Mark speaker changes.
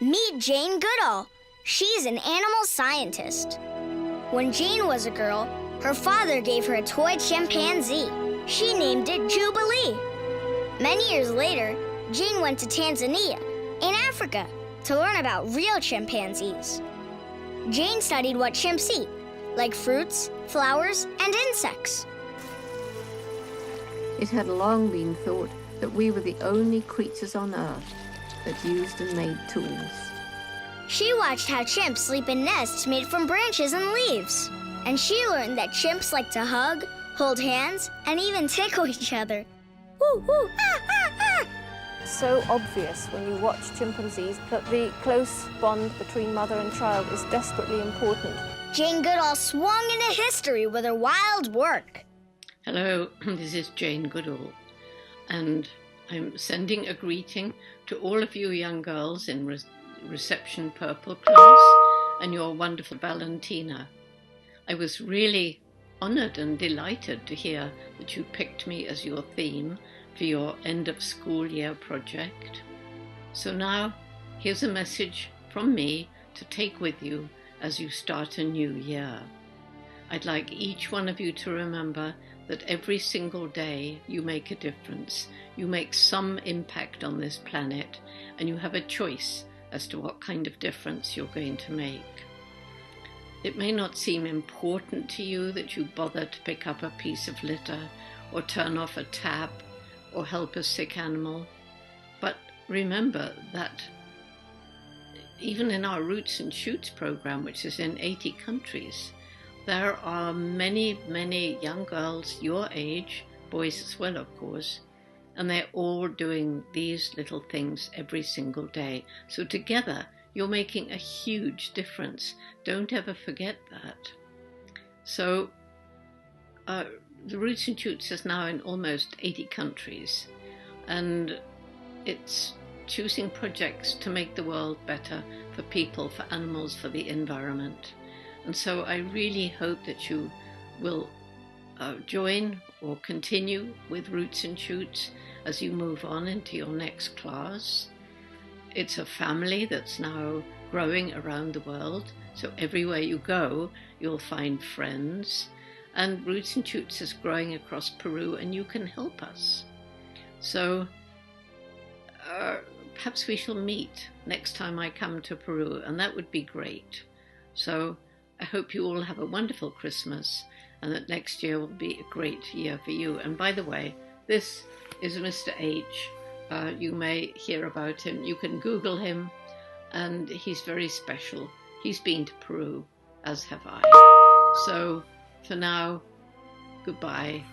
Speaker 1: Meet Jane Goodall. She's an animal scientist. When Jane was a girl, her father gave her a toy chimpanzee. She named it Jubilee. Many years later, Jane went to Tanzania, in Africa, to learn about real chimpanzees. Jane studied what chimps eat, like fruits, flowers, and insects.
Speaker 2: It had long been thought that we were the only creatures on Earth that used and made tools.
Speaker 1: She watched how chimps sleep in nests made from branches and leaves. And she learned that chimps like to hug, hold hands, and even tickle each other. Woo, woo, ah, ah, ah.
Speaker 3: So obvious when you watch chimpanzees that the close bond between mother and child is desperately important.
Speaker 1: Jane Goodall swung into history with her wild work.
Speaker 4: Hello, this is Jane Goodall, and I'm sending a greeting to all of you young girls in Reception Purple class and your wonderful Valentina. I was really honoured and delighted to hear that you picked me as your theme for your end of school year project. So now, here's a message from me to take with you as you start a new year. I'd like each one of you to remember that every single day you make a difference. You make some impact on this planet, and you have a choice as to what kind of difference you're going to make. It may not seem important to you that you bother to pick up a piece of litter or turn off a tap or help a sick animal, but remember that even in our Roots and Shoots program, which is in 80 countries, there are many, many young girls your age, boys as well, of course, and they're all doing these little things every single day. So together, you're making a huge difference. Don't ever forget that. So the Roots and Shoots is now in almost 80 countries, and it's choosing projects to make the world better for people, for animals, for the environment. And so I really hope that you will join or continue with Roots and Shoots as you move on into your next class. It's a family that's now growing around the world, so everywhere you go, you'll find friends. And Roots and Shoots is growing across Peru, and you can help us. So perhaps we shall meet next time I come to Peru, and that would be great. So I hope you all have a wonderful Christmas, and that next year will be a great year for you. And by the way, this is Mr. H. You may hear about him. You can Google him, and he's very special. He's been to Peru, as have I. So for now, goodbye.